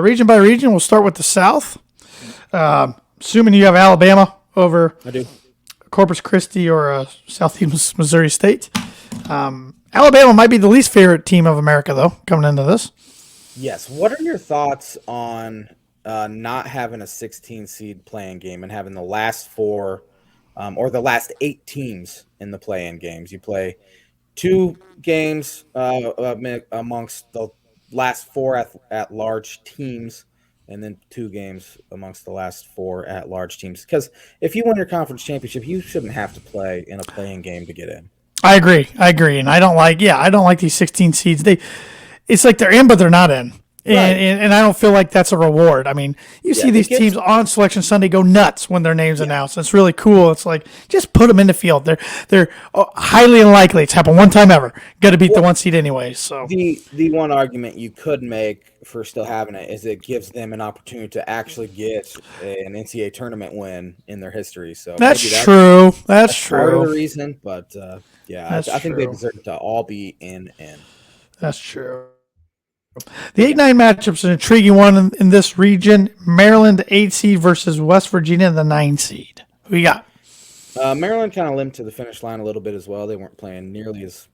Region by region, we'll start with the South. Assuming you have Alabama over I do. Corpus Christi or Southeast Missouri State. Alabama might be the least favorite team of America, though, coming into this. Yes. What are your thoughts on not having a 16 seed playing game and having the last four or the last 8 teams in the play-in games? You play 2 games amongst the last 4 at-large teams, and then 2 games amongst the last 4 at-large teams. Because if you win your conference championship, you shouldn't have to play in a play-in game to get in. I agree, and I don't like these 16 seeds. It's like they're in, but they're not in. And I don't feel like that's a reward. I mean, you see these teams on Selection Sunday go nuts when their name's announced. It's really cool. It's like, just put them in the field. They're highly unlikely. It's happened one time ever. Got to beat the 1 seed anyway. So the one argument you could make for still having it is it gives them an opportunity to actually get an NCAA tournament win in their history. So that's true. That's true. Part of the reason, but I think they true. deserve to all be in. That's true. The 8-9 matchup's an intriguing one in this region. Maryland, the 8 seed versus West Virginia, the 9 seed. Who you got? Maryland kind of limped to the finish line a little bit as well. They weren't playing nearly as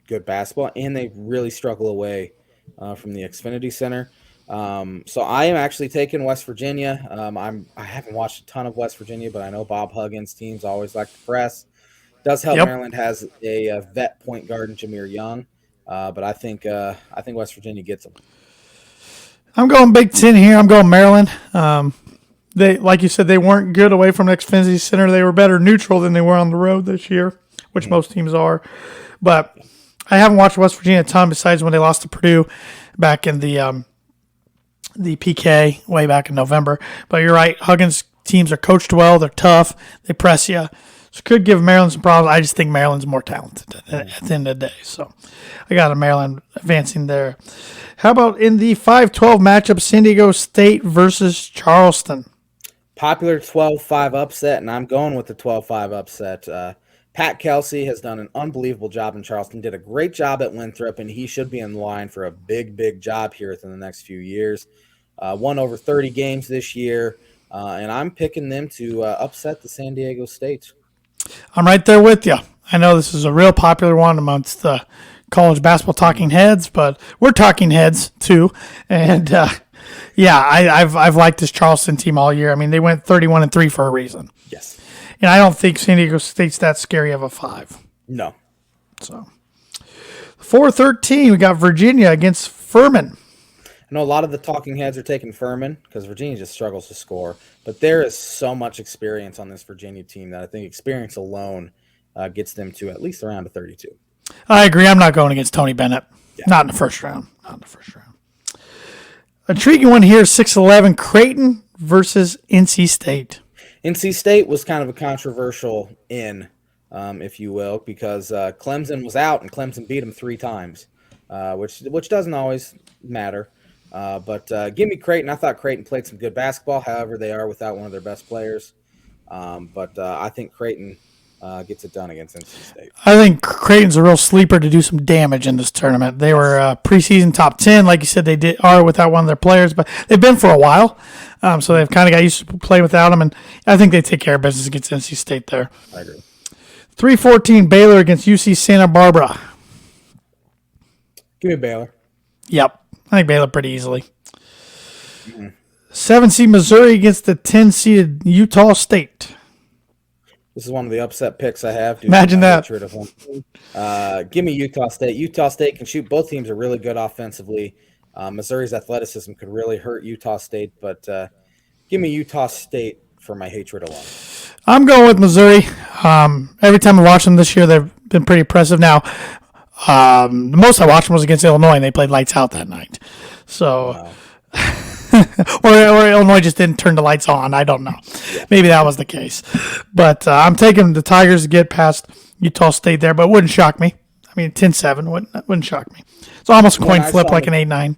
good basketball, and they really struggle away from the Xfinity Center. So I am actually taking West Virginia. I haven't watched a ton of West Virginia, but I know Bob Huggins' teams always like to press. Does help. Maryland has a vet point guard in Jameer Young. But I think West Virginia gets them. I'm going Big Ten here. I'm going Maryland. They, like you said, they weren't good away from the Xfinity Center. They were better neutral than they were on the road this year, which most teams are. But I haven't watched West Virginia a ton besides when they lost to Purdue back in the PK way back in November. But you're right. Huggins' teams are coached well. They're tough. They press you. So could give Maryland some problems. I just think Maryland's more talented at the end of the day. So I got a Maryland advancing there. How about in the 5-12 matchup, San Diego State versus Charleston? Popular 12-5 upset, and I'm going with the 12-5 upset. Pat Kelsey has done an unbelievable job in Charleston, did a great job at Winthrop, and he should be in line for a big, big job here within the next few years. Won over 30 games this year, and I'm picking them to upset the San Diego State. I'm right there with you. I know this is a real popular one amongst the college basketball talking heads, but we're talking heads too. And I've liked this Charleston team all year. I mean, they went 31-3 for a reason. Yes. And I don't think San Diego State's that scary of a 5. No. So 4-13, we got Virginia against Furman. I know a lot of the talking heads are taking Furman because Virginia just struggles to score. But there is so much experience on this Virginia team that I think experience alone gets them to at least around a 32. I agree. I'm not going against Tony Bennett. Yeah. Not in the first round. Intriguing one here, 6-11, Creighton versus NC State. NC State was kind of a controversial if you will, because Clemson was out and Clemson beat them 3 times, which doesn't always matter. But give me Creighton. I thought Creighton played some good basketball. However, they are without one of their best players. But I think Creighton gets it done against NC State. I think Creighton's a real sleeper to do some damage in this tournament. They were preseason top 10. Like you said, they are without one of their players, but they've been for a while. So they've kind of got used to play without them. And I think they take care of business against NC State there. I agree. 3-14 Baylor against UC Santa Barbara. Give me Baylor. Yep. I think Baylor pretty easily. 7-seed Missouri against the 10-seeded Utah State. This is one of the upset picks I have. Imagine that. Give me Utah State. Utah State can shoot. Both teams are really good offensively. Missouri's athleticism could really hurt Utah State, but give me Utah State for my hatred alone. I'm going with Missouri. Every time I watch them this year, they've been pretty impressive. Now, the most I watched them was against Illinois, and they played lights out that night. So, Wow. or Illinois just didn't turn the lights on. I don't know. Yeah. Maybe that was the case. But I'm taking the Tigers to get past Utah State there, but it wouldn't shock me. I mean, 10-7 wouldn't shock me. It's almost a coin flip like an 8-9.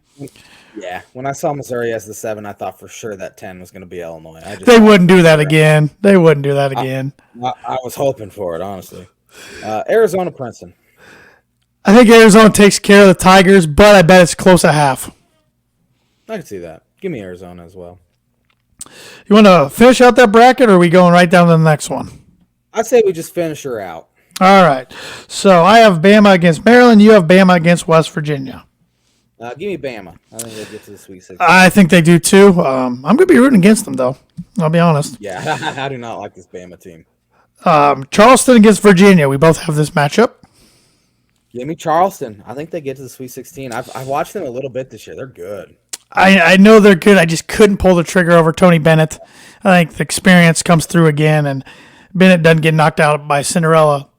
Yeah, when I saw Missouri as the 7, I thought for sure that 10 was going to be Illinois. They wouldn't do that again. They wouldn't do that again. I was hoping for it, honestly. Arizona, Princeton. I think Arizona takes care of the Tigers, but I bet it's close at half. I can see that. Give me Arizona as well. You want to finish out that bracket, or are we going right down to the next one? I say we just finish her out. All right. So I have Bama against Maryland. You have Bama against West Virginia. Give me Bama. I think they get to the Sweet 16. I think they do too. I'm going to be rooting against them, though. I'll be honest. Yeah, I do not like this Bama team. Charleston against Virginia. We both have this matchup. Give me Charleston. I think they get to the Sweet 16. I've watched them a little bit this year. They're good. I know they're good. I just couldn't pull the trigger over Tony Bennett. I think the experience comes through again, and Bennett doesn't get knocked out by Cinderella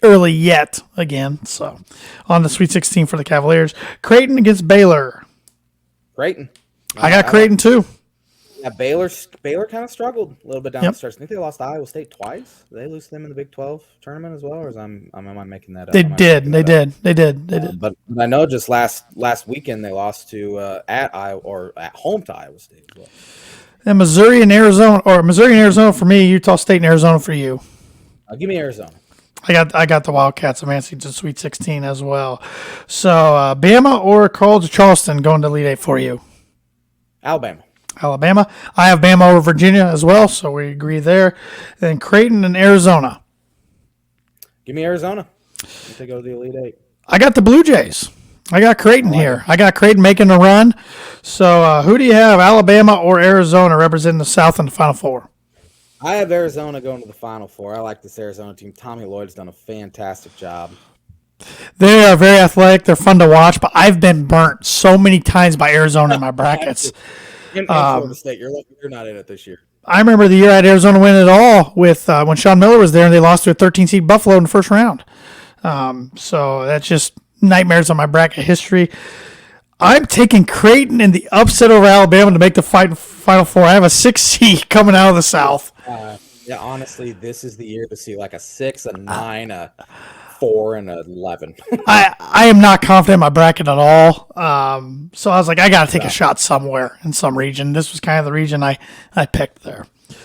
early yet again. So on the Sweet 16 for the Cavaliers. Creighton against Baylor. Creighton. I got Creighton too. Yeah, Baylor kind of struggled a little bit down the stretch. I think they lost to Iowa State twice. Did they lose to them in the Big 12 tournament as well, or am I making that up? They did. But I know just last weekend they lost to at home to Iowa State as well. And Missouri and Arizona for me. Utah State and Arizona for you. Give me Arizona. I got the Wildcats advancing to Sweet 16 as well. So Bama or College of Charleston going to Elite Eight for you. Alabama. I have Bama over Virginia as well, so we agree there. Then Creighton and Arizona. Give me Arizona. I think they go to the Elite Eight. I got the Blue Jays. I got Creighton here. I got Creighton making a run. So who do you have, Alabama or Arizona, representing the South in the Final Four? I have Arizona going to the Final Four. I like this Arizona team. Tommy Lloyd's done a fantastic job. They are very athletic. They're fun to watch, but I've been burnt so many times by Arizona in my brackets. And Florida State, you're lucky you're not in it this year. I remember the year I had Arizona win it all with when Sean Miller was there, and they lost to a 13-seed Buffalo in the first round. So that's just nightmares on my bracket history. I'm taking Creighton in the upset over Alabama to make the Final Four. I have a 6 seed coming out of the South. Yeah, honestly, this is the year to see like a 6, a 9, a 4, and a 11. I am not confident in my bracket at all. So I was like, I got to take a shot somewhere in some region. This was kind of the region I picked there.